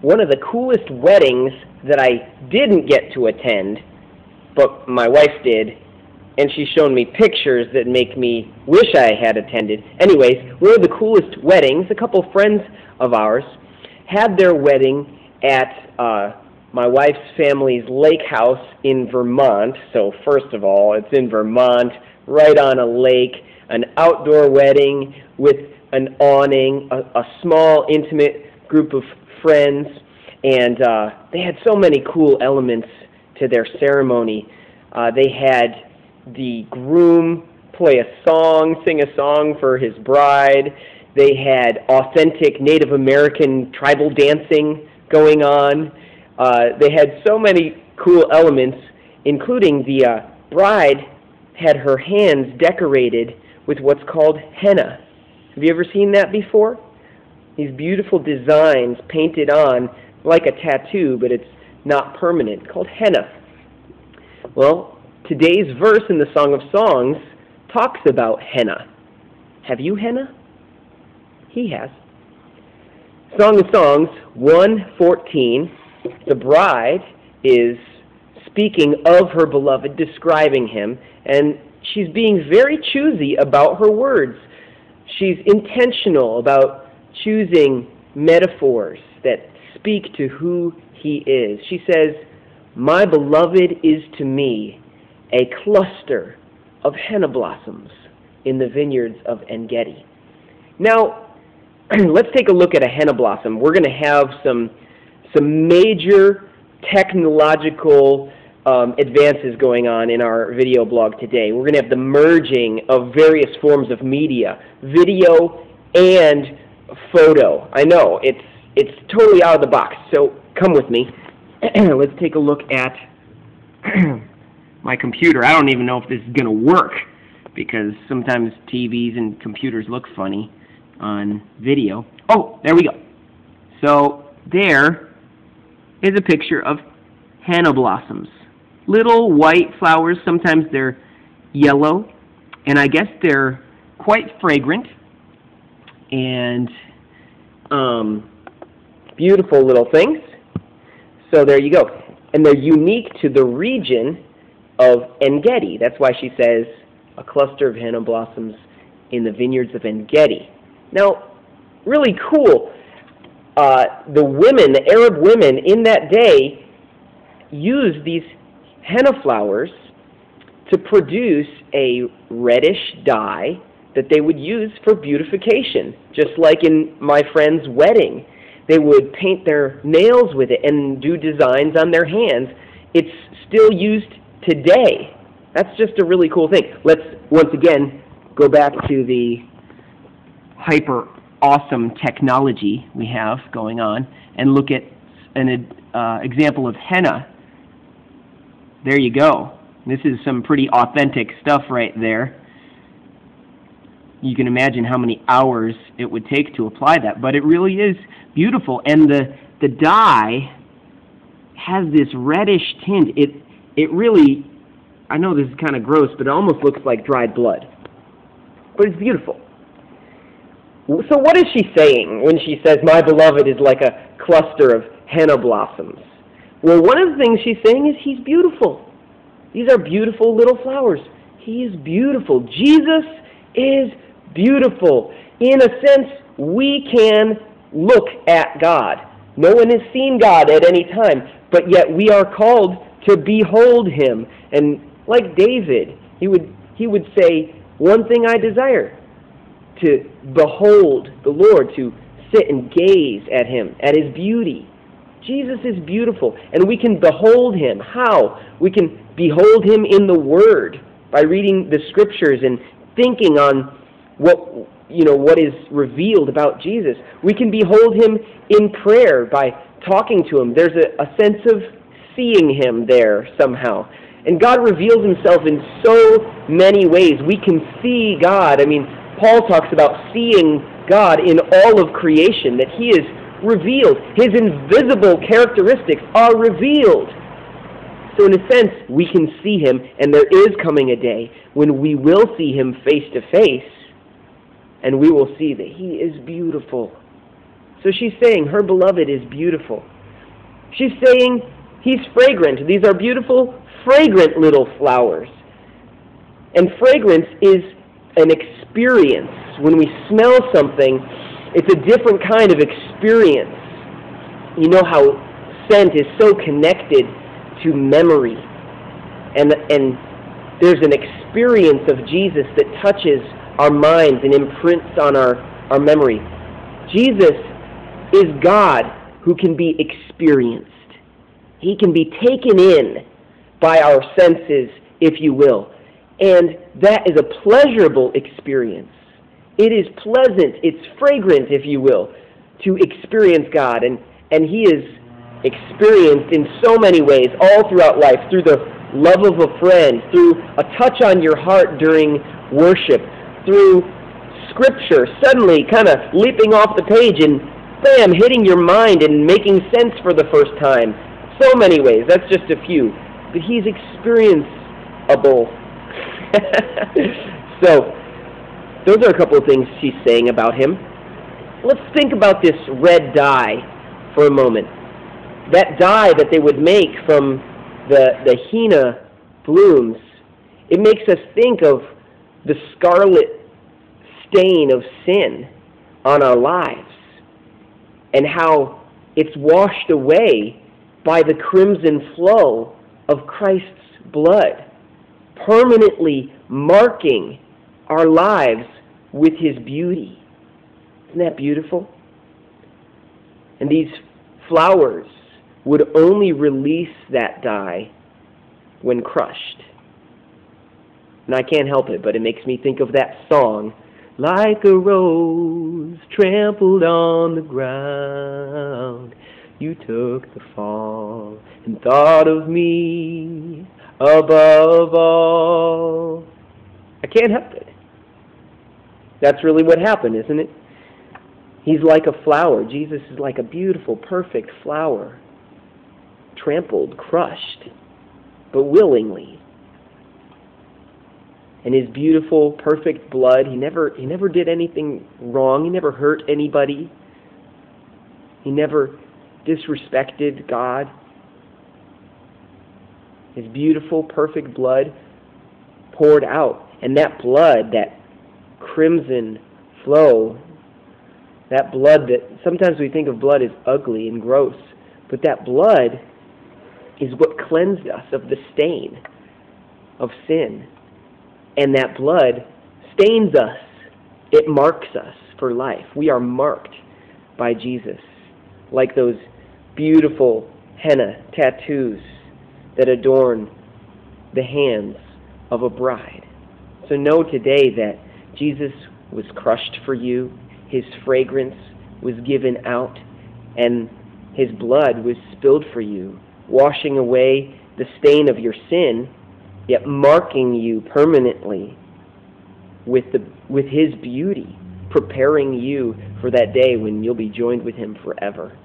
one of the coolest weddings that I didn't get to attend, but my wife did, and she's shown me pictures that make me wish I had attended. Anyways, one of the coolest weddings, a couple friends of ours had their wedding at my wife's family's lake house in Vermont. So first of all, it's in Vermont, right on a lake, an outdoor wedding with an awning, a small, intimate group of friends, and they had so many cool elements to their ceremony. They had the groom play a song, sing a song for his bride. They had authentic Native American tribal dancing going on. They had so many cool elements, including the bride had her hands decorated with what's called henna. Have you ever seen that before? These beautiful designs painted on like a tattoo, but it's not permanent, called henna. Well, today's verse in the Song of Songs talks about henna. Have you henna? He has. Song of Songs 1:14, the bride is speaking of her beloved, describing him, and she's being very choosy about her words. She's intentional about choosing metaphors that speak to who he is. She says, "My beloved is to me a cluster of henna blossoms in the vineyards of En-Gedi." Now, let's take a look at a henna blossom. We're going to have some major technological advances going on in our video blog today. We're going to have the merging of various forms of media, video and photo. I know, it's totally out of the box, so come with me. Let's take a look at my computer. I don't even know if this is going to work, because sometimes TVs and computers look funny on video. Oh, there we go. So there is a picture of henna blossoms. Little white flowers, sometimes they're yellow, and I guess they're quite fragrant and beautiful little things. So there you go. And they're unique to the region of En-Gedi. That's why she says a cluster of henna blossoms in the vineyards of En-Gedi. Now, really cool. The women, the Arab women in that day, used these henna flowers to produce a reddish dye that they would use for beautification, just like in my friend's wedding. They would paint their nails with it and do designs on their hands. It's still used today. That's just a really cool thing. Let's, once again, go back to the hyper awesome technology we have going on and look at an example of henna. There you go. This is some pretty authentic stuff right there. You can imagine how many hours it would take to apply that, but it really is beautiful. And the dye has this reddish tint. It really, I know this is kind of gross, but it almost looks like dried blood. But it's beautiful. So what is she saying when she says, "My beloved is like a cluster of henna blossoms"? Well, one of the things she's saying is he's beautiful. These are beautiful little flowers. He is beautiful. Jesus is beautiful. In a sense, we can look at God. No one has seen God at any time, but yet we are called to behold him. And like David, he would say, "One thing I desire, to behold the Lord, to sit and gaze at him, at his beauty." Jesus is beautiful, and we can behold him. How? We can behold him in the Word, by reading the Scriptures and thinking on what is revealed about Jesus. We can behold him in prayer by talking to him. There's a sense of seeing him there somehow. And God reveals himself in so many ways. We can see God. I mean, Paul talks about seeing God in all of creation, that he is revealed. His invisible characteristics are revealed. So in a sense, we can see him, and there is coming a day when we will see him face to face, and we will see that he is beautiful. So she's saying her beloved is beautiful. She's saying he's fragrant. These are beautiful, fragrant little flowers. And fragrance is an experience. When we smell something, it's a different kind of experience. You know how scent is so connected to memory. And there's an experience of Jesus that touches our minds and imprints on our memory. Jesus is God who can be experienced. He can be taken in by our senses, if you will. And that is a pleasurable experience. It is pleasant, it's fragrant, if you will, to experience God. And He is experienced in so many ways all throughout life, through the love of a friend, through a touch on your heart during worship, through Scripture suddenly kind of leaping off the page and bam, hitting your mind and making sense for the first time. So many ways, that's just a few. But He's experienceable. So, those are a couple of things she's saying about Him. Let's think about this red dye for a moment. That dye that they would make from the henna blooms, it makes us think of the scarlet stain of sin on our lives and how it's washed away by the crimson flow of Christ's blood, permanently marking our lives with His beauty. Isn't that beautiful? And these flowers would only release that dye when crushed. And I can't help it, but it makes me think of that song, like a rose trampled on the ground, you took the fall and thought of me above all. I can't help it. That's really what happened, isn't it? He's like a flower. Jesus is like a beautiful, perfect flower, trampled, crushed, but willingly. And His beautiful, perfect blood, He never did anything wrong. He never hurt anybody. He never disrespected God. His beautiful, perfect blood poured out. And that blood, that crimson flow, that blood that sometimes we think of blood as ugly and gross, but that blood is what cleansed us of the stain of sin. And that blood stains us. It marks us for life. We are marked by Jesus, like those beautiful henna tattoos that adorn the hands of a bride. So know today that Jesus was crushed for you, His fragrance was given out, and His blood was spilled for you, washing away the stain of your sin, yet marking you permanently with His beauty, preparing you for that day when you'll be joined with Him forever.